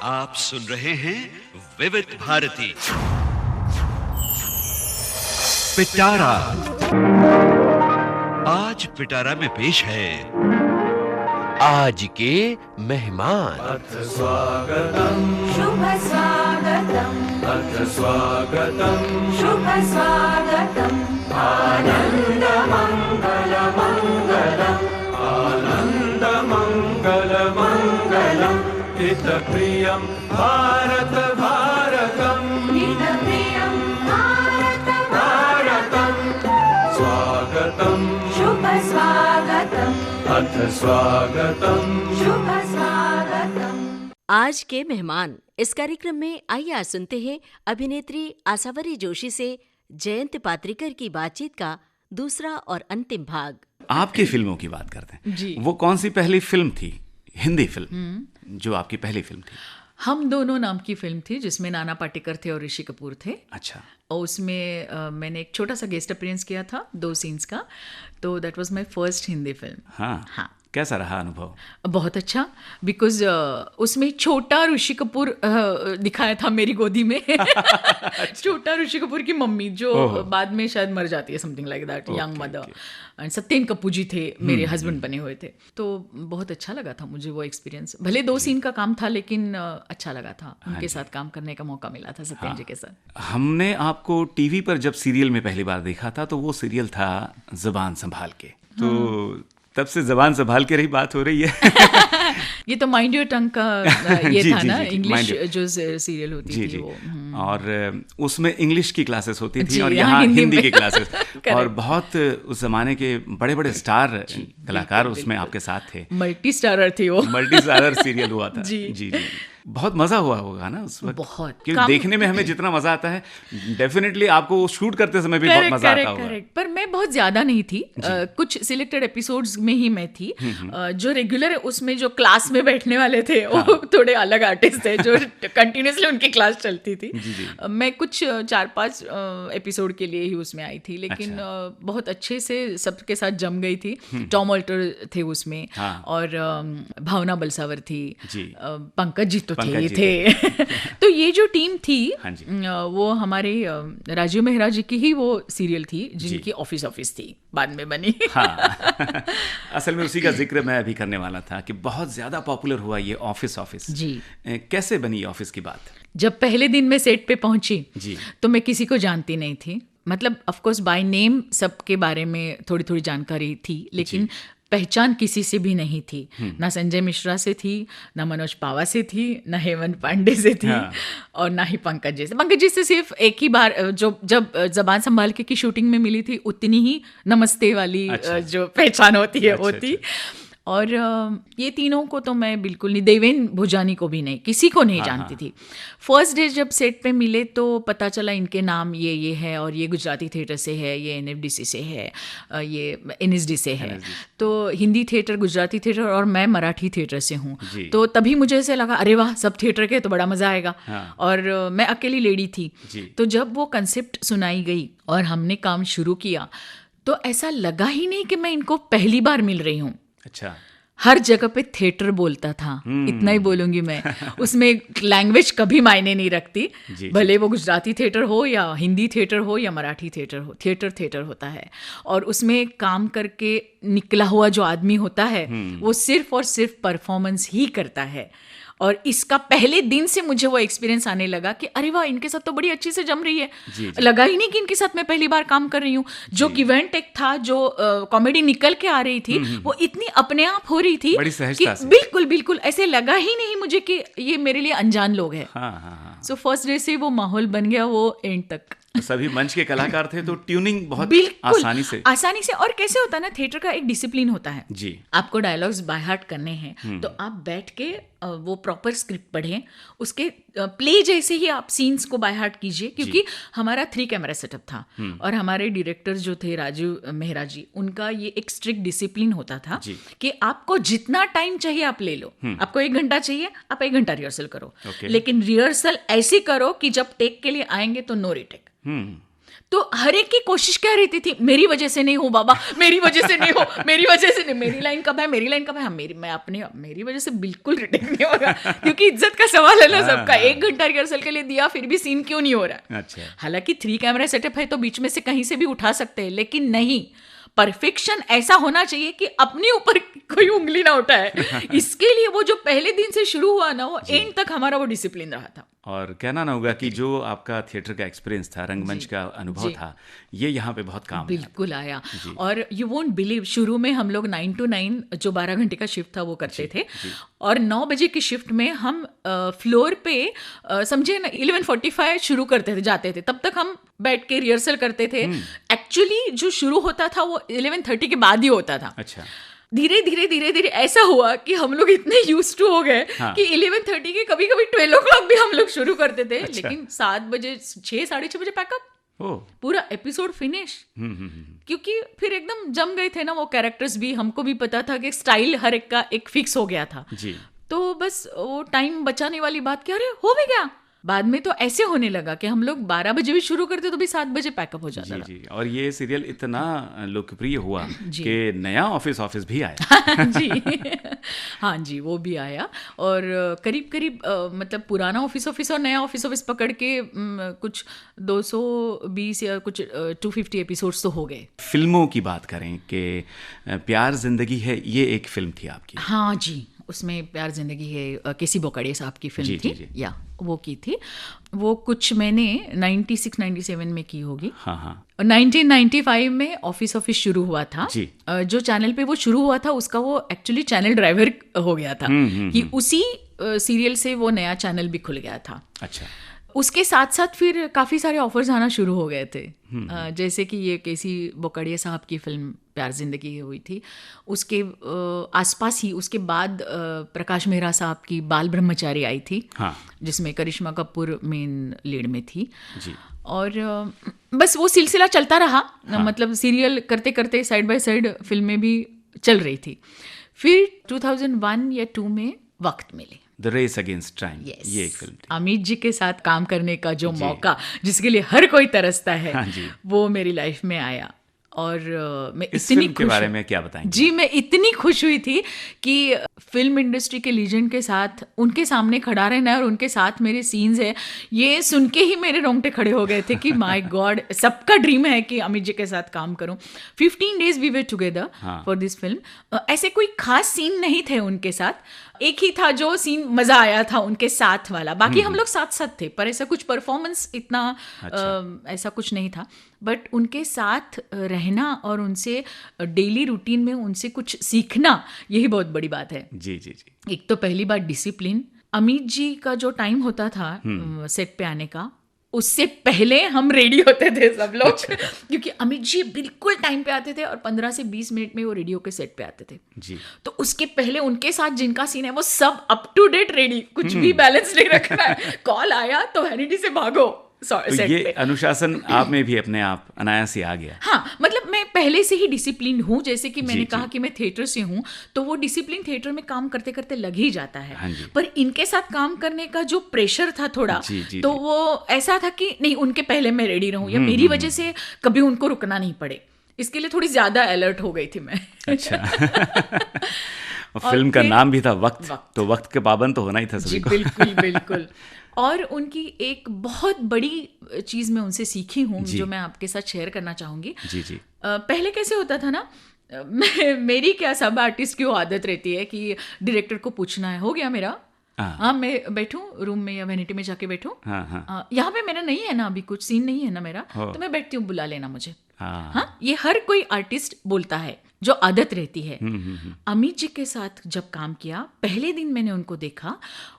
आप सुन रहे हैं विविध भारती पिटारा। आज पिटारा में पेश है आज के मेहमान। अथ स्वागतम् शुभ स्वागतम् अथ स्वागतम् शुभ स्वागतम् आनन्द मङ्गल मङ्गलम् आनन्द मङ्गल मङ्गलम् हितप्रियं भारत भारतम् हितप्रियं भारत भारतम् स्वागतम् शुभ स्वागतम् अथ स्वागतम् शुभ स्वागतम्। आज के मेहमान इस कार्यक्रम में आइए आज सुनते हैं अभिनेत्री आसावरी जोशी से जयंत पात्रिकर की बातचीत का दूसरा और अंतिम भाग। आपकी फिल्मों की बात करते हैं जी। वो कौन सी पहली फिल्म थी, हिंदी फिल्म जो आपकी पहली फिल्म थी? हम दोनों नाम की फिल्म थी जिसमें नाना पाटेकर थे और ऋषि कपूर थे। अच्छा। और उसमें मैंने एक छोटा सा गेस्ट अपीयरेंस किया था 2 सीन्स का। तो that was my first Hindi film. हाँ। कैसा रहा अनुभव? बहुत अच्छा, बिकॉज उसमें छोटा ऋषि कपूर दिखाया था मेरी गोदी में। छोटा ऋषि कपूर की मम्मी जो बाद में शायद मर जाती है, something like that, young mother. And Satyen Kapoor ji थे मेरे हस्बैंड बने हुए थे। तो बहुत अच्छा लगा था मुझे वो एक्सपीरियंस। भले 2 सीन का काम था लेकिन अच्छा लगा था। उनके साथ काम करने का मौका मिला था, सत्येन जी के साथ। हमने आपको टीवी पर जब सीरियल में पहली बार देखा था तो वो सीरियल था ज़बान संभाल के। तो तब से ज़बान संभाल के रही बात हो रही है। ये तो माइंड योर टंग का ये था ना, इंग्लिश जो सीरियल होती थी वो। और उसमें इंग्लिश की क्लासेस होती थी जी, और यहाँ हिंदी की क्लासेस। Correct. और बहुत उस जमाने के बड़े बड़े स्टार कलाकार उसमें आपके साथ थे। मल्टी स्टारर थी वो। मल्टी स्टारर सीरियल हुआ था। जी। जी जी। बहुत मजा हुआ होगा ना उस वक्त? बहुत। क्योंकि देखने में हमें जितना मजा आता है डेफिनेटली आपको शूट करते समय भी बहुत मजा आता होगा। करेक्ट। पर मैं बहुत ज्यादा नहीं थी। कुछ सिलेक्टेड एपिसोड्स में ही मैं थी। जो रेगुलर उसमें जो क्लास में बैठने वाले थे वो थोड़े अलग आर्टिस्ट थे जो कंटिन्यूसली उनकी क्लास चलती थी। मैं कुछ 4-5 एपिसोड के लिए ही उसमें आई थी, लेकिन बहुत अच्छे से सबके साथ जम गई थी। टॉम ऑल्टर थे उसमें और भावना बलसावर थी, पंकज जी तो थे ही थे। तो ये जो टीम थी वो हमारे राजीव मेहरा जी की ही वो सीरियल थी जिनकी ऑफिस थी, बाद में बनी। हाँ। असल में उसी का जिक्र मैं अभी करने वाला था कि बहुत ज्यादा पॉपुलर हुआ ये ऑफिस। जी। कैसे बनी ये ऑफिस की बात? जब पहले दिन मैं सेट पे पहुंची जी। तो मैं किसी को जानती नहीं थी। मतलब ऑफ कोर्स बाय नेम सबके बारे में थोड़ी थोड़ी जानकारी थी, लेकिन पहचान किसी से भी नहीं थी। ना संजय मिश्रा से थी, ना मनोज पावा से थी, ना हेमंत पांडे से थी, और ना ही पंकज जी से। पंकज जी से सिर्फ एक ही बार जब जबान संभाल के की शूटिंग में मिली थी, उतनी ही नमस्ते वाली जो पहचान होती है वो थी। और ये तीनों को तो मैं बिल्कुल नहीं, देवेन भुजानी को भी नहीं, किसी को नहीं जानती थी। फर्स्ट डे जब सेट पे मिले तो पता चला इनके नाम ये है, और ये गुजराती थिएटर से है, ये NFDC से है, ये NSD से है। तो हिंदी थिएटर, गुजराती थिएटर और मैं मराठी थिएटर से हूँ। तो तभी मुझे ऐसे लगा अरे वाह, सब थिएटर के तो बड़ा मज़ा आएगा। और मैं अकेली लेडी थी। तो जब वो कंसेप्ट सुनाई गई और हमने काम शुरू किया तो ऐसा लगा ही नहीं कि मैं इनको पहली बार मिल रही हूँ। अच्छा। हर जगह पे थिएटर बोलता था, इतना ही बोलूंगी मैं। उसमें लैंग्वेज कभी मायने नहीं रखती, भले वो गुजराती थिएटर हो या हिंदी थिएटर हो या मराठी थिएटर हो, थिएटर होता है। और उसमें काम करके निकला हुआ जो आदमी होता है वो सिर्फ और सिर्फ परफॉर्मेंस ही करता है। और इसका पहले दिन से मुझे वो एक्सपीरियंस आने लगा कि अरे वाह, इनके साथ तो बड़ी अच्छी से जम रही है। लगा ही नहीं कि इनके साथ मैं पहली बार काम कर रही हूँ। जो गिव एंड टेक था, जो कॉमेडी निकल के आ रही थी, वो इतनी अपने आप हो रही थी कि बिल्कुल ऐसे लगा ही नहीं मुझे कि ये मेरे लिए अनजान लोग हैं। सो फर्स्ट डे से वो माहौल बन गया, वो एंड तक। सभी मंच के कलाकार थे तो ट्यूनिंग बहुत आसानी से। और कैसे होता है ना, थिएटर का एक डिसिप्लिन होता है जी। आपको डायलॉग्स बाय हार्ट करने हैं तो आप बैठ के वो प्रॉपर स्क्रिप्ट पढ़ें, उसके प्ले जैसे ही आप सीन्स को बाय हार्ट कीजिए। क्योंकि हमारा 3 कैमरा सेटअप था और हमारे डायरेक्टर जो थे राजीव मेहरा जी, उनका ये एक स्ट्रिक्ट डिसिप्लिन होता था कि आपको जितना टाइम चाहिए आप ले लो। आपको 1 घंटा चाहिए, आप 1 घंटा रिहर्सल करो, लेकिन रिहर्सल ऐसे करो कि जब टेक के लिए आएंगे तो नो रिटेक। तो हर एक की कोशिश क्या रहती थी, मेरी वजह से नहीं हो बाबा, मेरी वजह से नहीं हो, मेरी वजह से नहीं, मेरी लाइन कब है, मेरी लाइन कब है। मेरी वजह से बिल्कुल रिटेक नहीं होगा, क्योंकि इज्जत का सवाल है ना सबका। 1 घंटा रिहर्सल के लिए दिया, फिर भी सीन क्यों नहीं हो रहा है। अच्छा। हालांकि 3 कैमरा सेटअप है तो बीच में से कहीं से भी उठा सकते हैं, लेकिन नहीं, परफेक्शन ऐसा होना चाहिए कि अपने ऊपर कोई उंगली ना उठाए। इसके लिए वो जो पहले दिन से शुरू हुआ ना, वो एंड तक हमारा वो डिसिप्लिन रहा था। और कहना ना होगा कि जो आपका थिएटर का एक्सपीरियंस था, रंगमंच का अनुभव था, ये यहाँ पे बहुत काम बिल्कुल आया। और यू वोंट बिलीव, शुरू में हम लोग 9 to 9 जो 12 घंटे का शिफ्ट था वो करते थे, और 9 बजे की शिफ्ट में हम फ्लोर पे समझे ना 11:45 शुरू करते थे, जाते थे, तब तक हम बैठ के रिहर्सल करते थे। एक्चुअली जो शुरू होता था वो 11:30 के बाद ही होता था। अच्छा। धीरे धीरे ऐसा हुआ कि हम लोग इतने यूज्ड टू हो गए कि 11:30 के कभी कभी 12 o'clock भी हम लोग शुरू करते थे। लेकिन 7 बजे 6, 6:30 बजे पैकअप, पूरा एपिसोड फिनिश। क्योंकि फिर एकदम जम गए थे ना वो कैरेक्टर्स भी, हमको भी पता था कि स्टाइल हर एक का एक फिक्स हो गया था जी। तो बस वो टाइम बचाने वाली बात, क्या अरे हो भी गया। बाद में तो ऐसे होने लगा कि हम लोग 12 बजे भी शुरू करते तो भी 7 बजे पैकअप हो जाता था। जी। और ये सीरियल इतना लोकप्रिय हुआ कि नया ऑफिस भी आया। जी हाँ जी, वो भी आया। और करीब करीब मतलब पुराना ऑफिस और नया ऑफिस पकड़ के कुछ 220 या कुछ 250 एपिसोड्स तो हो गए। फिल्मों की बात करें कि प्यार जिंदगी है, ये एक फिल्म थी आपकी। हाँ जी, उसमें प्यार जिंदगी है केसी बोकाड़िया साहब की फिल्म थी। या वो की थी, वो कुछ मैंने 96-97 में की होगी। हाँ। 1995 में ऑफिस शुरू हुआ था जी। जो चैनल पे वो शुरू हुआ था उसका वो एक्चुअली चैनल ड्राइवर हो गया था कि उसी सीरियल से वो नया चैनल भी खुल गया था। अच्छा। उसके साथ साथ फिर काफ़ी सारे ऑफर्स आना शुरू हो गए थे, जैसे कि ये केसी बोकाड़िया साहब की फिल्म प्यार जिंदगी हुई थी, उसके आसपास ही उसके बाद प्रकाश मेहरा साहब की बाल ब्रह्मचारी आई थी। हाँ। जिसमें करिश्मा कपूर मेन लीड में थी जी। और बस वो सिलसिला चलता रहा। हाँ। मतलब सीरियल करते करते साइड बाय साइड फिल्में भी चल रही थी। फिर 2001 या 2 में वक्त मिले, द रेस अगेंस्ट टाइम, ये एक फिल्म थी। अमित जी के साथ काम करने का जो मौका, जिसके लिए हर कोई तरसता है, हाँ वो मेरी लाइफ में आया। और मैं इस इतनी फिल्म के बारे में क्या बताएंगे? जी, मैं इतनी खुश हुई थी कि फिल्म इंडस्ट्री के लीजेंड के साथ उनके सामने खड़ा रहना है और उनके साथ मेरे सीन्स है, ये सुन के ही मेरे रोंगटे खड़े हो गए थे कि माय गॉड, सबका ड्रीम है कि अमित जी के साथ काम करूं। 15 days we were together for this film. ऐसे कोई खास सीन नहीं थे उनके साथ, एक ही था जो सीन मजा आया था उनके साथ वाला, बाकी हम लोग साथ साथ थे, पर ऐसा कुछ परफॉर्मेंस इतना ऐसा कुछ नहीं था। बट उनके साथ रहना और उनसे डेली रूटीन में उनसे कुछ सीखना, यही बहुत बड़ी बात है। जी जी जी। एक तो पहली बात डिसिप्लिन। अमित जी का जो टाइम होता था सेट पे आने का, उससे पहले हम रेडी होते थे सब लोग। क्योंकि अमित जी बिल्कुल टाइम पे आते थे और 15 से 20 मिनट में वो रेडियो के सेट पे आते थे जी। तो उसके पहले उनके साथ जिनका सीन है वो सब अप टू डेट रेडी, कुछ भी बैलेंस नहीं रखना है। कॉल आया तो वैनिटी से भागो। तो ये अनुशासन आप में भी अपने आप अनायास ही आ गया। हाँ, मतलब मैं पहले से ही डिसिप्लिन हूँ, जैसे कि मैंने कहा कि मैं थिएटर से हूँ, तो वो डिसिप्लिन थिएटर में काम करते करते लग ही जाता है। हाँ, पर इनके साथ काम करने का जो प्रेशर था थोड़ा, तो वो ऐसा था कि नहीं, उनके पहले मैं रेडी रहूँ या मेरी वजह से कभी उनको रुकना नहीं पड़े, इसके लिए थोड़ी ज्यादा अलर्ट हो गई थी मैं। अच्छा। फिल्म का नाम भी था वक्त, तो वक्त के पाबंद तो होना ही था सभी को। बिल्कुल बिल्कुल। और उनकी एक बहुत बड़ी चीज़ मैं उनसे सीखी हूँ जो मैं आपके साथ शेयर करना चाहूँगी। जी जी। पहले कैसे होता था ना, मेरी क्या सब आर्टिस्ट की वो आदत रहती है कि डायरेक्टर को पूछना है, हो गया मेरा, हाँ मैं बैठूं रूम में या वैनिटी में जाके बैठूं, यहाँ पे मेरा नहीं है ना, अभी कुछ सीन नहीं है ना मेरा, तो मैं बैठती हूँ, बुला लेना मुझे। हाँ, ये हर कोई आर्टिस्ट बोलता है, जो आदत रहती है। अमित जी के साथ जब काम किया, पहले दिन मैंने उनको देखा,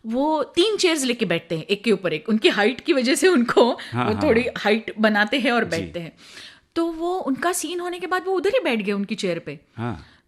वो 3 चेयर्स लेके बैठते हैं एक के ऊपर एक, उनकी हाइट की वजह से उनको वो थोड़ी हाइट बनाते हैं और बैठते हैं। तो वो उनका सीन होने के बाद वो उधर ही बैठ गए उनकी चेयर पे।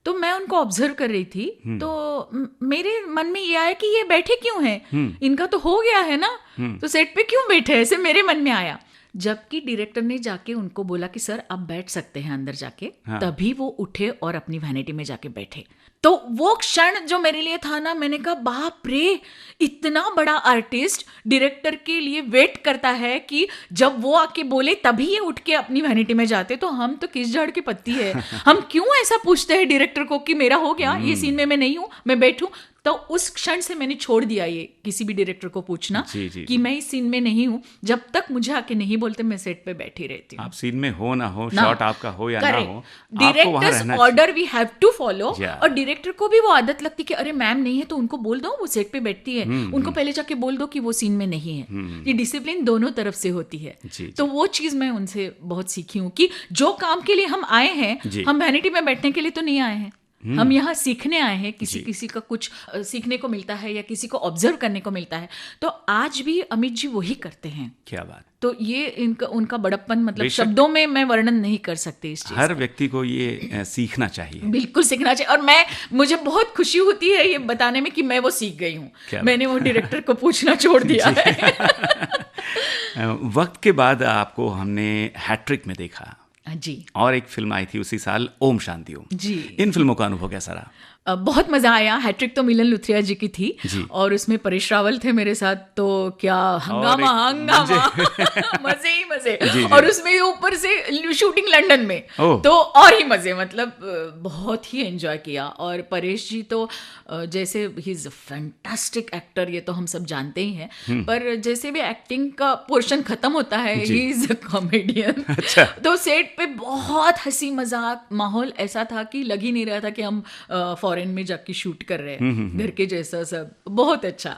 तो मैं उनको ऑब्जर्व कर रही थी, तो मेरे मन में ये आया कि ये बैठे क्यों हैं, इनका तो हो गया है ना, तो सेट पे क्यों बैठे, ऐसे मेरे मन में आया। जबकि डायरेक्टर ने जाके उनको बोला कि सर आप बैठ सकते हैं अंदर जाके, तभी वो उठे और अपनी वैनिटी में जाके बैठे। तो वो क्षण जो मेरे लिए था ना, मैंने कहा बाप रे, इतना बड़ा आर्टिस्ट डायरेक्टर के लिए वेट करता है कि जब वो आके बोले तभी ये उठ के अपनी वैनिटी में जाते। तो हम तो किस झाड़ की पत्ती है, हम क्यों ऐसा पूछते हैं डायरेक्टर को कि मेरा हो गया, ये सीन में मैं नहीं हूँ, मैं बैठूं। तो उस क्षण से मैंने छोड़ दिया ये किसी भी डायरेक्टर को पूछना कि मैं इस सीन में नहीं हूँ। जब तक मुझे आके नहीं बोलते, मैं सेट पे बैठी रहती हूँ। आप सीन में हो ना हो, शॉट आपका हो या ना हो, director's order we have to follow. और डायरेक्टर को भी वो आदत लगती कि अरे मैम नहीं है तो उनको बोल दो, वो सेट पे बैठती है, उनको पहले जाके बोल दो कि वो सीन में नहीं है। ये डिसिप्लिन दोनों तरफ से होती है। तो वो चीज मैं उनसे बहुत सीखी हूँ कि जो काम के लिए हम आए हैं, हम वैनिटी में बैठने के लिए तो नहीं आए हैं, हम यहाँ सीखने आए हैं। किसी का कुछ सीखने को मिलता है या किसी को ऑब्जर्व करने को मिलता है। तो आज भी अमित जी वही करते हैं। क्या बात। तो ये उनका बड़प्पन, मतलब शब्दों में मैं वर्णन नहीं कर सकती इस चीज। हर व्यक्ति को ये सीखना चाहिए, बिल्कुल सीखना चाहिए। और मुझे बहुत खुशी होती है ये बताने में कि मैं वो सीख गई हूँ। मैंने वो डायरेक्टर को पूछना छोड़ दिया है। वक्त के बाद आपको हमने हैट्रिक में देखा जी, और एक फिल्म आई थी उसी साल, ओम शांति ओम जी। इन फिल्मों का अनुभव कैसा रहा? बहुत मजा आया। हैट्रिक तो मिलन लुथरिया जी की थी और उसमें परेश रावल थे मेरे साथ। तो क्या हंगामा मजे ही मजे। जी। और उसमें ऊपर से शूटिंग लंदन में, तो और ही मजे, मतलब बहुत ही एंजॉय किया। और परेश जी तो जैसे he is a fantastic actor, ये तो हम सब जानते ही हैं, पर जैसे भी एक्टिंग का पोर्शन खत्म होता है, ही इज अ कॉमेडियन। तो सेट पे बहुत हंसी मजाक, माहौल ऐसा था कि लग ही नहीं रहा था कि हम फॉरेन में जाके शूट कर रहे हैं, घर के जैसा सब, बहुत अच्छा।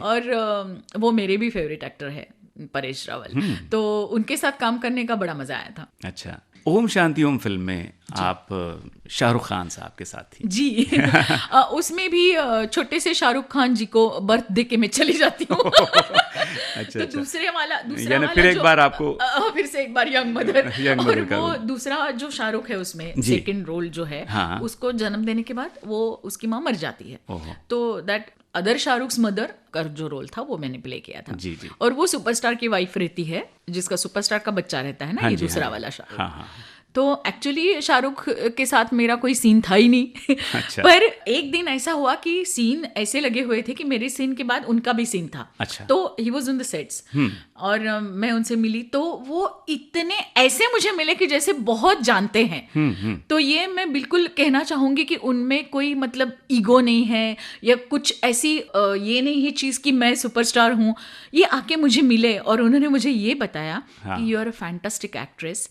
और वो मेरे भी फेवरेट एक्टर है परेश रावल, तो उनके साथ काम करने का बड़ा मजा आया था। अच्छा, ओम शांति ओम फिल्म में आप शाहरुख खान साहब के साथ थी जी। उसमें भी छोटे से शाहरुख खान जी को बर्थ दे के मैं चली जाती हूँ। अच्छा, तो दूसरा वाला फिर एक बार आपको फिर से एक बार यंग मदर। और वो दूसरा जो शाहरुख है उसमें सेकंड रोल जो है, उसको जन्म देने के बाद वो उसकी माँ मर जाती है। तो दैट अदर शाहरुख्स मदर का जो रोल था वो मैंने प्ले किया था। जी। और वो सुपरस्टार की वाइफ रहती है, जिसका सुपरस्टार का बच्चा रहता है ना, ये दूसरा वाला शाहरुख। तो एक्चुअली शाहरुख के साथ मेरा कोई सीन था ही नहीं। अच्छा। पर एक दिन ऐसा हुआ कि सीन ऐसे लगे हुए थे कि मेरे सीन के बाद उनका भी सीन था। अच्छा। तो he was on the sets और मैं उनसे मिली, तो वो इतने ऐसे मुझे मिले कि जैसे बहुत जानते हैं। तो ये मैं बिल्कुल कहना चाहूंगी कि उनमें कोई मतलब ईगो नहीं है या कुछ ऐसी ये नहीं है चीज कि मैं सुपरस्टार हूँ। ये आके मुझे मिले और उन्होंने मुझे ये बताया कि you are a fantastic actress.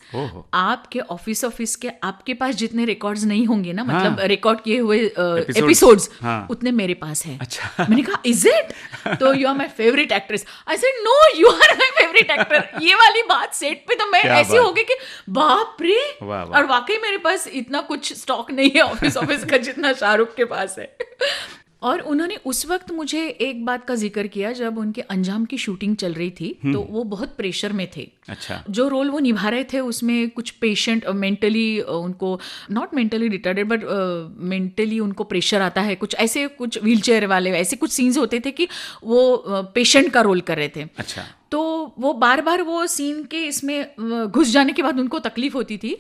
आपके ऑफिस के आपके पास जितने रिकॉर्ड्स नहीं होंगे ना, मतलब रिकॉर्ड किए हुए एपिसोड्स, उतने मेरे पास है। अच्छा। मैंने कहा इज इट? तो you are my favourite actress. I said no, you are my favourite actor. ये वाली बात सेट पे तो मैं ऐसी हो गई कि बाप रे। और वाकई मेरे पास इतना कुछ स्टॉक नहीं है ऑफिस का जितना शाहरुख के पास है। और उन्होंने उस वक्त मुझे एक बात का जिक्र किया, जब उनके अंजाम की शूटिंग चल रही थी तो वो बहुत प्रेशर में थे। अच्छा। जो रोल वो निभा रहे थे उसमें कुछ पेशेंट मेंटली, उनको not mentally retarded but mentally उनको प्रेशर आता है, कुछ ऐसे, कुछ व्हीलचेयर वाले ऐसे कुछ सीन्स होते थे कि वो पेशेंट का रोल कर रहे थे। अच्छा। तो वो बार बार वो सीन के इसमें घुस जाने के बाद उनको तकलीफ होती थी।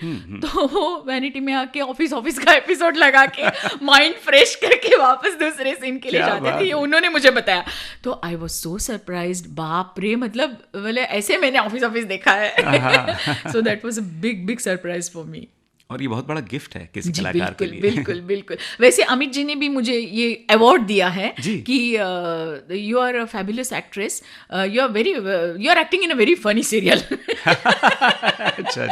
तो वो वैनिटी में आके ऑफिस का एपिसोड लगा के माइंड फ्रेश करके वापस दूसरे सीन के लिए जाते थे। ये उन्होंने मुझे बताया। तो आई वाज सो सरप्राइज्ड, बाप रे, मतलब बोले ऐसे मैंने ऑफिस देखा है। So that was a big surprise for me. और ये बहुत बड़ा गिफ्ट है किसी कलाकार के लिए। बिल्कुल। वैसे अमित जी ने भी मुझे ये अवार्ड दिया है कि you are a fabulous actress, you are acting in a very funny serial. अच्छा।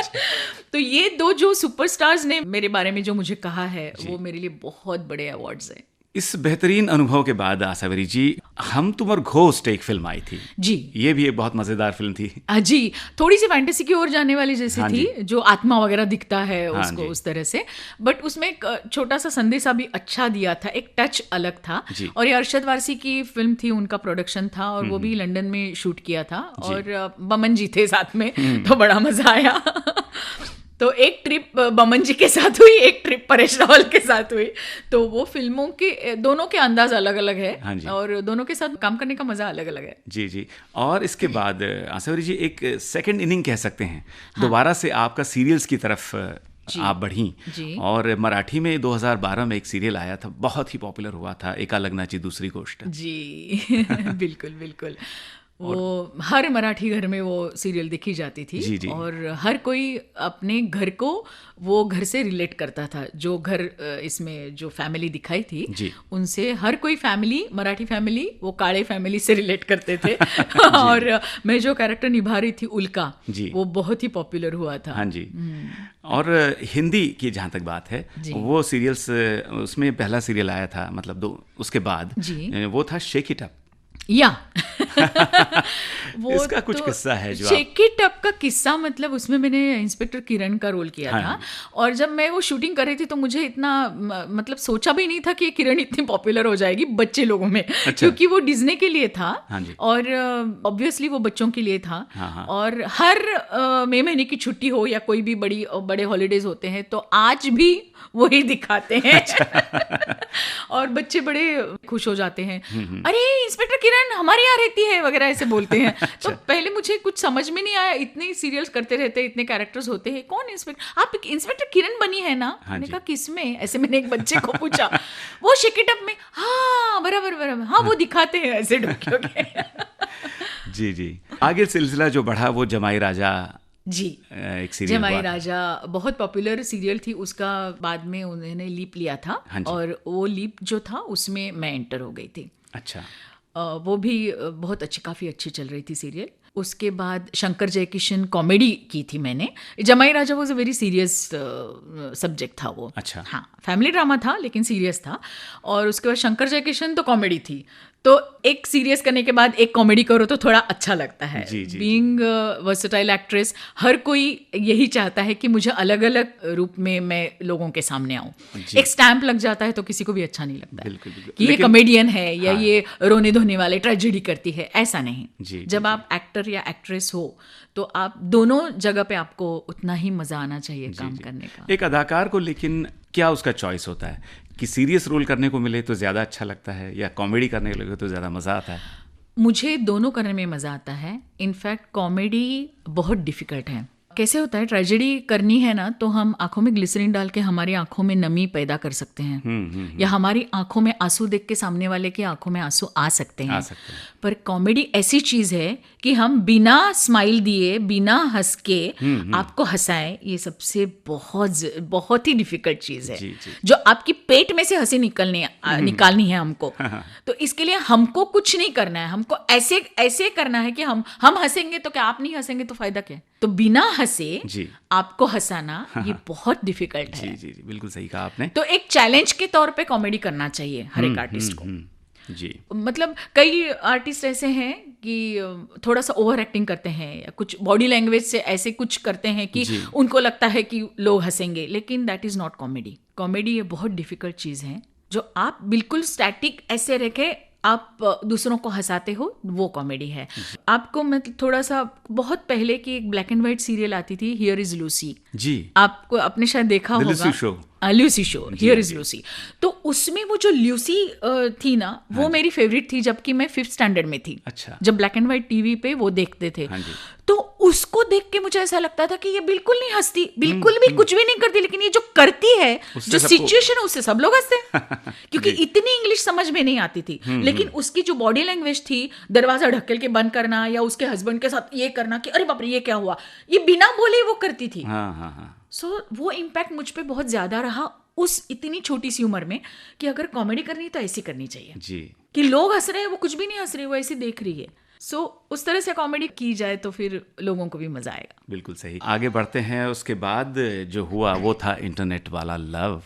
तो ये दो जो सुपरस्टार्स ने मेरे बारे में जो मुझे कहा है, वो मेरे लिए बहुत बड़े अवार्ड्स हैं। इस बेहतरीन अनुभव के बाद आसावरी जी, हम तुम और घोस्ट एक फिल्म आई थी जी। ये भी एक बहुत मजेदार फिल्म थी जी। थोड़ी सी फैंटेसी की ओर जाने वाली जैसी थी, जो आत्मा वगैरह दिखता है उसको उस तरह से, बट उसमें एक छोटा सा संदेशा भी अच्छा दिया था, एक टच अलग था। और ये अरशद वारसी की फिल्म थी, उनका प्रोडक्शन था और वो भी लंदन में शूट किया था और बमन जी थे साथ में, तो बड़ा मजा आया। तो एक ट्रिप बमन जी के साथ हुई, एक ट्रिप परेश रावल के साथ हुई। तो वो फिल्मों के दोनों के अंदाज अलग अलग है और दोनों के साथ काम करने का मजा अलग अलग है। जी। और इसके बाद आसावरी जी एक सेकंड इनिंग कह सकते हैं, दोबारा से आपका सीरियल्स की तरफ आप बढ़ी। और मराठी में 2012 में एक सीरियल आया था, बहुत ही पॉपुलर हुआ था, एका लग्नाची दुसरी गोष्ट। जी बिल्कुल बिल्कुल, वो हर मराठी घर में वो सीरियल देखी जाती थी। जी जी। और हर कोई अपने घर को वो घर से रिलेट करता था। जो घर इसमें जो फैमिली दिखाई थी जी। उनसे हर कोई फैमिली, मराठी फैमिली वो काले फैमिली से रिलेट करते थे। और मैं जो कैरेक्टर निभा रही थी उल्का, वो बहुत ही पॉपुलर हुआ था। हाँ जी। और हिंदी की जहाँ तक बात है, वो सीरियल्स, उसमें पहला सीरियल आया था, मतलब उसके बाद वो था शेक इट अप। या वो इसका कुछ किस्सा है जो शेक इट अप का किस्सा, मतलब उसमें मैंने इंस्पेक्टर किरण का रोल किया था। और जब मैं वो शूटिंग कर रही थी तो मुझे इतना मतलब सोचा भी नहीं था कि किरण इतनी पॉपुलर हो जाएगी बच्चे लोगों में। क्योंकि वो डिज्नी के लिए था और ऑब्वियसली वो बच्चों के लिए था। और हर मई महीने की छुट्टी हो या कोई भी बड़े हॉलीडेज होते हैं तो आज भी वही दिखाते हैं। और बच्चे बड़े खुश हो जाते हैं, अरे इंस्पेक्टर किरण हमारे यहाँ रहती है वगैरह ऐसे बोलते हैं। तो पहले मुझे कुछ समझ में नहीं आया, इतने सीरियल्स करते रहते हैं, इतने कैरेक्टर्स होते हैं, कौन इंस्पेक्टर, आप इंस्पेक्टर किरण बनी है ना? मैंने कहा किसमें, ऐसे मैंने एक बच्चे को पूछा। वो शेक इट अप में, हाँ बराबर बराबर, हाँ वो दिखाते हैं ऐसे ढोके के। जी जी। आगे सिलसिला जो बढ़ा वो जमाई राजा जी, एक सीरियल जमाई राजा बहुत पॉपुलर सीरियल थी। उसका बाद में उन्होंने लीप लिया था और वो लीप जो था उसमें मैं एंटर हो गई थी। अच्छा। वो भी बहुत अच्छी, काफ़ी अच्छी चल रही थी सीरियल। उसके बाद शंकर जयकिशन कॉमेडी की थी मैंने। Jamai Raja was a very serious subject था वो। अच्छा। हाँ, फैमिली ड्रामा था लेकिन सीरियस था। और उसके बाद शंकर जयकिशन तो कॉमेडी थी। तो एक सीरियस करने के बाद एक कॉमेडी करो तो थोड़ा अच्छा लगता है। बीइंग वर्सेटाइल एक्ट्रेस, हर कोई यही चाहता है कि मुझे अलग अलग रूप में मैं लोगों के सामने आऊँ। एक स्टैंप लग जाता है तो किसी को भी अच्छा नहीं लगता है कि ये कॉमेडियन है या ये रोने धोने वाले ट्रेजेडी करती है, ऐसा नहीं। जब आप एक्टर या एक्ट्रेस हो तो आप दोनों जगह पे आपको उतना ही मजा आना चाहिए काम करने का। एक अदाकार को लेकिन क्या उसका चॉइस होता है कि सीरियस रोल करने को मिले तो ज़्यादा अच्छा लगता है या कॉमेडी करने को लगे तो ज़्यादा मज़ा आता है? मुझे दोनों करने में मज़ा आता है। इनफैक्ट कॉमेडी बहुत डिफ़िकल्ट है। कैसे होता है, ट्रेजेडी करनी है ना तो हम आंखों में ग्लिसरीन डाल के हमारी आंखों में नमी पैदा कर सकते हैं। या हमारी आंखों में आंसू देख के सामने वाले की आंखों में आंसू आ सकते हैं। पर कॉमेडी ऐसी चीज़ है कि हम बिना स्माइल दिए, बिना हंस के आपको हंसाएं, ये सबसे बहुत ही डिफिकल्ट चीज़ है। जो आपकी पेट में से हंसी निकालनी है हमको। तो इसके लिए हमको कुछ नहीं करना है, हमको ऐसे करना है कि हम हंसेंगे तो क्या, आप नहीं हंसेंगे तो फायदा क्या। तो बिना हंसे आपको हंसाना ये बहुत डिफिकल्ट है। जी, बिल्कुल सही कहा आपने। तो एक चैलेंज के तौर पे कॉमेडी करना चाहिए हर एक आर्टिस्ट को। जी। मतलब कई आर्टिस्ट ऐसे हैं कि थोड़ा सा ओवर एक्टिंग करते हैं या कुछ बॉडी लैंग्वेज से ऐसे कुछ करते हैं कि उनको लगता है कि लोग हंसेंगे, लेकिन that is not comedy. Comedy ये बहुत डिफिकल्ट चीज़ है। जो आप बिल्कुल स्टैटिक ऐसे रखे आप दूसरों को हंसाते हो, वो कॉमेडी है। आपको मतलब थोड़ा सा बहुत पहले की एक ब्लैक एंड व्हाइट सीरियल आती थी, हियर इज लूसी। जी, आपको आपने शायद देखा होगा, Lucy show, here is Lucy. तो उसमें वो जो लूसी थी ना, वो मेरी फेवरेट थी जबकि मैं 5th स्टैंडर्ड में थी। अच्छा। जब ब्लैक एंड व्हाइट टीवी पे वो देखते थे, तो उसको देख के मुझे ऐसा लगता था कि ये बिल्कुल नहीं हंसती, बिल्कुल भी कुछ भी नहीं करती, लेकिन ये जो करती है, जो सिचुएशन है, उससे सब लोग हंसते क्योंकि इतनी इंग्लिश समझ में नहीं आती थी। लेकिन उसकी जो बॉडी लैंग्वेज थी, दरवाजा ढकेल के बंद करना या उसके हस्बैंड के साथ ये करना कि अरे बाप रे ये क्या हुआ, ये बिना बोले वो करती थी। सो वो इम्पैक्ट मुझ पे बहुत ज्यादा रहा उस इतनी छोटी सी उम्र में कि अगर कॉमेडी करनी तो ऐसी करनी चाहिए जी, कि लोग हंस रहे हैं, वो कुछ भी नहीं हंस रहे, वो ऐसे देख रही है। सो उस तरह से कॉमेडी की जाए तो फिर लोगों को भी मजा आएगा। बिल्कुल सही। आगे बढ़ते हैं। उसके बाद जो हुआ वो था इंटरनेट वाला लव।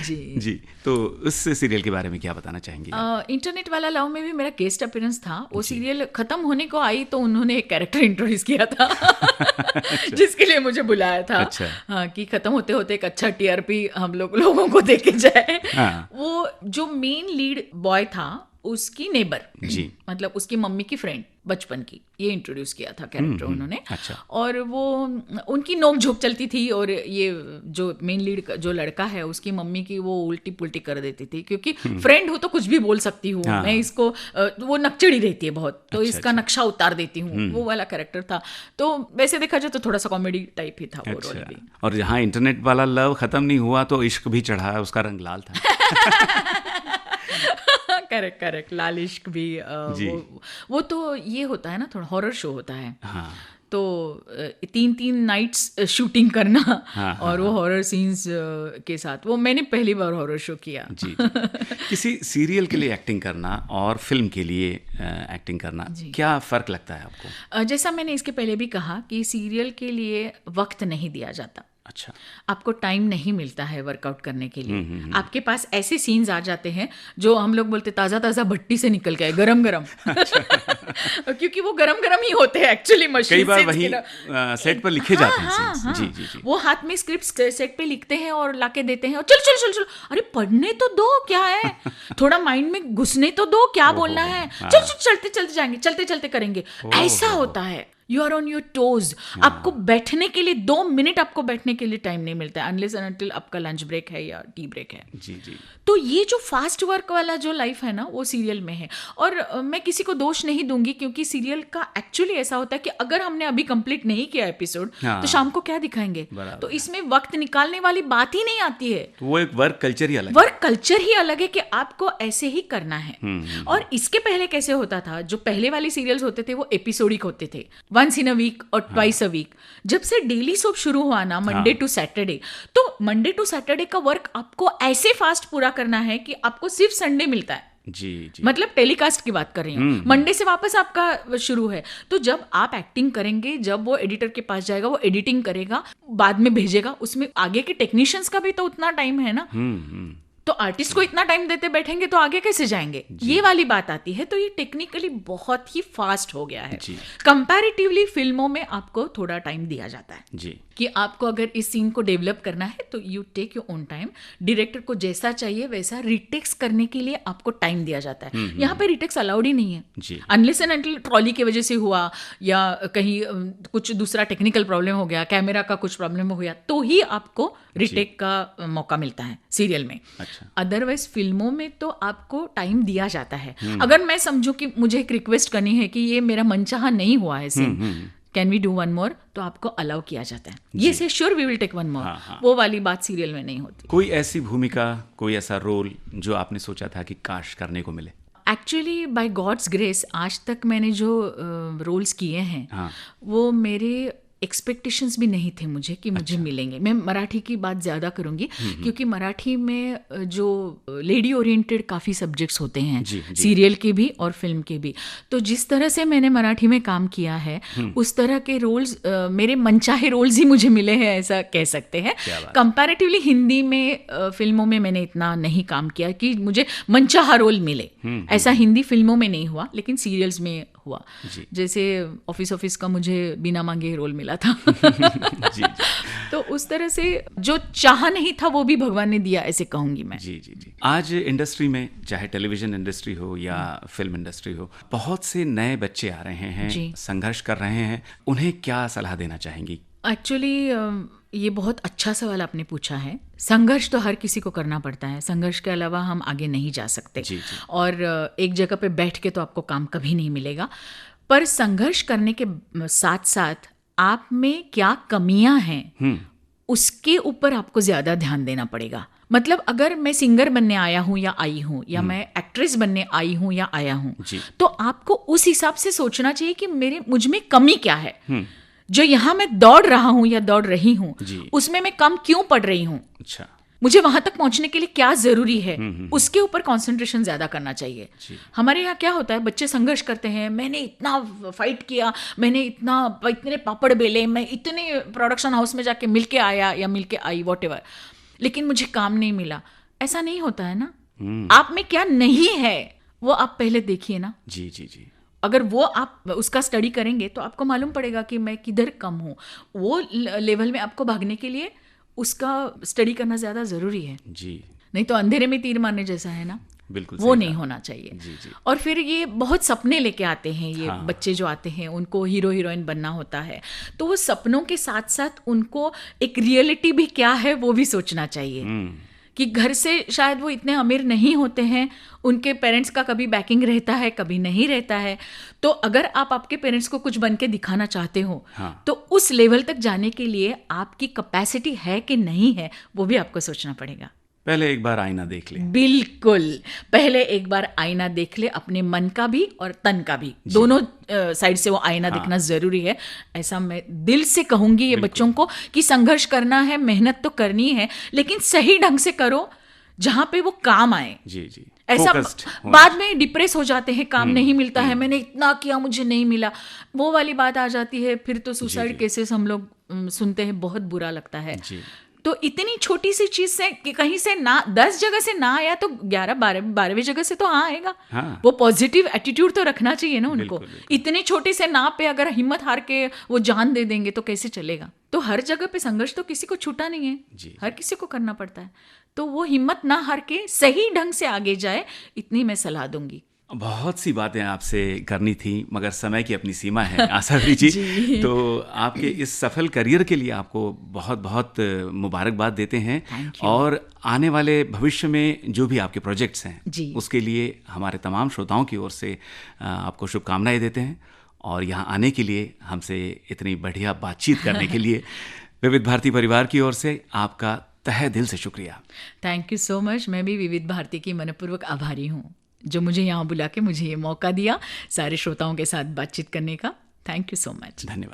जी, तो उस सीरियल के बारे में क्या बताना चाहेंगे? इंटरनेट वाला लव में भी मेरा गेस्ट अपीयरेंस था। वो सीरियल खत्म होने को आई तो उन्होंने एक कैरेक्टर इंट्रोड्यूस किया था जिसके लिए मुझे बुलाया था। अच्छा। हाँ, कि खत्म होते होते एक अच्छा टीआरपी हम लोगों को देके जाए। वो जो मेन लीड बॉय था उसकी नेबर, जी, मतलब उसकी मम्मी की फ्रेंड बचपन की, ये इंट्रोड्यूस किया था कैरेक्टर उन्होंने। अच्छा। और वो उनकी नोक झोंक चलती थी, और ये जो मेन लीड जो लड़का है उसकी मम्मी की वो उल्टी पुल्टी कर देती थी, क्योंकि फ्रेंड हो तो कुछ भी बोल सकती हूँ मैं इसको, वो नकचड़ी रहती है बहुत, तो इसका नक्शा उतार देती हूँ, वो वाला कैरेक्टर था। तो वैसे देखा जाए तो थोड़ा सा कॉमेडी टाइप ही था वो रोल भी। और जहाँ इंटरनेट वाला लव खत्म नहीं हुआ तो इश्क भी चढ़ा, उसका रंग लाल था। करेक्ट, लाल इश्क भी वो तो ये होता है ना, थोड़ा हॉरर शो होता है। हाँ। तो 3 नाइट्स शूटिंग करना और वो हॉरर सीन्स के साथ, वो मैंने पहली बार हॉरर शो किया। जी। किसी सीरियल के लिए एक्टिंग करना और फिल्म के लिए एक्टिंग करना, क्या फ़र्क लगता है आपको? जैसा मैंने इसके पहले भी कहा कि सीरियल के लिए वक्त नहीं दिया जाता। अच्छा। आपको टाइम नहीं मिलता है वर्कआउट करने के लिए। आपके पास ऐसे सीन्स आ जाते हैं जो हम लोग बोलते ताज़ा ताज़ा भट्टी से निकल के आए, गरम गरम। क्योंकि वो गरम गरम ही होते हैं एक्चुअली, मशीन कई बार वही सेट पर लिखे जाते हैं सीन्स। हाँ। जी। वो हाथ में स्क्रिप्ट सेट पे लिखते हैं और लाके देते हैं, और चल अरे पढ़ने तो दो, क्या है, थोड़ा माइंड में घुसने तो दो, क्या बोलना है, चलते जाएंगे, चलते करेंगे, ऐसा होता है। You are on your toes. आपको बैठने के लिए 2 मिनट आपको बैठने के लिए टाइम नहीं मिलता है, अनलेस एंड अनटिल आपका लंच ब्रेक है या टी ब्रेक है। जी। तो ये जो फास्ट वर्क वाला जो लाइफ है ना, वो सीरियल में है। और मैं किसी को दोष नहीं दूंगी, क्योंकि सीरियल का एक्चुअली ऐसा होता है कि अगर हमने अभी कंप्लीट नहीं किया एपिसोड, तो शाम को क्या दिखाएंगे, तो इसमें वक्त निकालने वाली बात ही नहीं आती है। तो वो एक वर्क कल्चर ही अलग है। वर्क कल्चर ही अलग है कि आपको ऐसे ही करना है। और इसके पहले कैसे होता था, जो पहले वाले सीरियल्स होते थे वो एपिसोडिक होते थे, वंस इन अ वीक और ट्वाइस अ वीक। जब से डेली सोप शुरू हुआ ना, मंडे टू सैटरडे, तो मंडे टू सैटरडे का वर्क आपको ऐसे फास्ट पूरा करना है कि आपको सिर्फ संडे मिलता है। जी। मतलब टेलीकास्ट की बात कर रही हूँ, मंडे से वापस आपका शुरू है। तो जब आप एक्टिंग करेंगे, जब वो एडिटर के पास जाएगा, वो एडिटिंग करेगा, बाद में भेजेगा, उसमें आगे के टेक्नीशियंस का भी तो उतना टाइम है ना। तो आर्टिस्ट को इतना टाइम देते बैठेंगे तो आगे कैसे जाएंगे, ये वाली बात आती है। तो ये टेक्निकली बहुत ही फास्ट हो गया है। कंपैरेटिवली फिल्मों में आपको थोड़ा टाइम दिया जाता है जी, कि आपको अगर इस सीन को डेवलप करना है तो you take your own time. Director को जैसा चाहिए वैसा रिटेक्स करने के लिए आपको टाइम दिया जाता है। यहाँ पे रिटेक्स अलाउड ही नहीं है, अनलेस एंड अनटिल ट्रॉली की वजह से हुआ या कहीं कुछ दूसरा टेक्निकल प्रॉब्लम हो गया, कैमरा का कुछ प्रॉब्लम हो गया, तो ही आपको रिटेक का मौका मिलता है सीरियल में। अदरवाइज फिल्मों में तो आपको टाइम दिया जाता है। अगर मैं समझूं कि मुझे एक रिक्वेस्ट करनी है कि ये मेरा मनचाहा नहीं हुआ है scene, can we do one more, तो आपको अलाउ किया जाता है। ये से sure we will take one more, वो वाली बात सीरियल में नहीं होती। कोई ऐसी भूमिका, कोई ऐसा रोल जो आपने सोचा था कि काश करने को मिले? एक्चुअली बाय गॉड्स ग्रेस आज तक मैंने जो रोल्स किए हैं वो मेरे एक्सपेक्टेशंस भी नहीं थे मुझे कि मुझे मिलेंगे। मैं मराठी की बात ज़्यादा करूँगी क्योंकि मराठी में जो लेडी ओरिएंटेड काफ़ी सब्जेक्ट्स होते हैं, सीरियल के भी और फिल्म के भी। तो जिस तरह से मैंने मराठी में काम किया है उस तरह के रोल्स, मेरे मनचाहे रोल्स ही मुझे मिले हैं, ऐसा कह सकते हैं। कंपैरेटिवली हिंदी में फिल्मों में मैंने इतना नहीं काम किया कि मुझे मनचाहा रोल मिले, ऐसा हिंदी फिल्मों में नहीं हुआ, लेकिन सीरियल्स में हुआ। जैसे ऑफिस का मुझे बिना मांगे रोल मिला था। जी। तो उस तरह से जो चाह नहीं था वो भी भगवान ने दिया, ऐसे कहूंगी मैं। जी। आज इंडस्ट्री में, चाहे टेलीविजन इंडस्ट्री हो या फिल्म इंडस्ट्री हो, बहुत से नए बच्चे आ रहे हैं, संघर्ष कर रहे हैं, उन्हें क्या सलाह देना चाहेंगी? एक्चुअली ये बहुत अच्छा सवाल आपने पूछा है। संघर्ष तो हर किसी को करना पड़ता है, संघर्ष के अलावा हम आगे नहीं जा सकते। जी। और एक जगह पे बैठ के तो आपको काम कभी नहीं मिलेगा। पर संघर्ष करने के साथ साथ आप में क्या कमियां हैं उसके ऊपर आपको ज़्यादा ध्यान देना पड़ेगा। मतलब अगर मैं सिंगर बनने आया हूँ या आई हूँ, या मैं एक्ट्रेस बनने आई हूँ या आया हूँ, तो आपको उस हिसाब से सोचना चाहिए कि मुझ में कमी क्या है। जो यहाँ मैं दौड़ रहा हूँ या दौड़ रही हूँ उसमें मैं कम क्यों पड़ रही हूँ, अच्छा, मुझे वहां तक पहुंचने के लिए क्या जरूरी है, उसके ऊपर कंसंट्रेशन ज्यादा करना चाहिए। हमारे यहाँ क्या होता है, बच्चे संघर्ष करते हैं, मैंने इतना फाइट किया, मैंने इतने पापड़ बेले, मैं इतने प्रोडक्शन हाउस में जाके मिल के आया या मिल के आई, वॉटेवर, लेकिन मुझे काम नहीं मिला। ऐसा नहीं होता है ना। आप में क्या नहीं है वो आप पहले देखिए ना। जी। अगर वो आप उसका स्टडी करेंगे तो आपको मालूम पड़ेगा कि मैं किधर कम हूँ। वो लेवल में आपको भागने के लिए उसका स्टडी करना ज़्यादा ज़रूरी है। जी। नहीं तो अंधेरे में तीर मारने जैसा है ना। बिल्कुल वो नहीं होना चाहिए। जी जी। और फिर ये बहुत सपने लेके आते हैं, ये बच्चे जो आते हैं उनको हीरो हीरोइन बनना होता है, तो वो सपनों के साथ साथ उनको एक रियलिटी भी क्या है वो भी सोचना चाहिए कि घर से शायद वो इतने अमीर नहीं होते हैं, उनके पेरेंट्स का कभी बैकिंग रहता है, कभी नहीं रहता है। तो अगर आप आपके पेरेंट्स को कुछ बन के दिखाना चाहते हो तो उस लेवल तक जाने के लिए आपकी कैपेसिटी है कि नहीं है वो भी आपको सोचना पड़ेगा। पहले एक बार आईना देख ले। बिल्कुल, पहले एक बार आईना देख ले, अपने मन का भी और तन का भी, दोनों साइड से वो आईना दिखना जरूरी है। ऐसा मैं दिल से कहूंगी ये बच्चों को कि संघर्ष करना है, मेहनत तो करनी है, लेकिन सही ढंग से करो जहां पे वो काम आए। जी जी। ऐसा बाद में डिप्रेस हो जाते हैं, काम नहीं मिलता है, मैंने इतना किया मुझे नहीं मिला, वो वाली बात आ जाती है। फिर तो सुसाइड केसेस हम लोग सुनते हैं, बहुत बुरा लगता है। तो इतनी छोटी सी चीज से कि कहीं से ना 10 जगह से ना आया तो 11-12वीं जगह से तो आएगा। वो पॉजिटिव एटीट्यूड तो रखना चाहिए ना उनको। इतनी छोटी से ना पे अगर हिम्मत हार के वो जान दे देंगे तो कैसे चलेगा। तो हर जगह पे संघर्ष तो किसी को छूटा नहीं है, हर किसी को करना पड़ता है। तो वो हिम्मत ना हार के सही ढंग से आगे जाए, इतनी मैं सलाह दूंगी। बहुत सी बातें आपसे करनी थी मगर समय की अपनी सीमा है आसावरी जी। तो आपके इस सफल करियर के लिए आपको बहुत बहुत मुबारकबाद देते हैं, और आने वाले भविष्य में जो भी आपके प्रोजेक्ट्स हैं उसके लिए हमारे तमाम श्रोताओं की ओर से आपको शुभकामनाएं देते हैं। और यहाँ आने के लिए, हमसे इतनी बढ़िया बातचीत करने के लिए विविध भारती परिवार की ओर से आपका तहे दिल से शुक्रिया। Thank you so much. मैं भी विविध भारती की मनपूर्वक आभारी हूँ जो मुझे यहाँ बुला के मुझे ये मौका दिया सारे श्रोताओं के साथ बातचीत करने का। Thank you so much. धन्यवाद।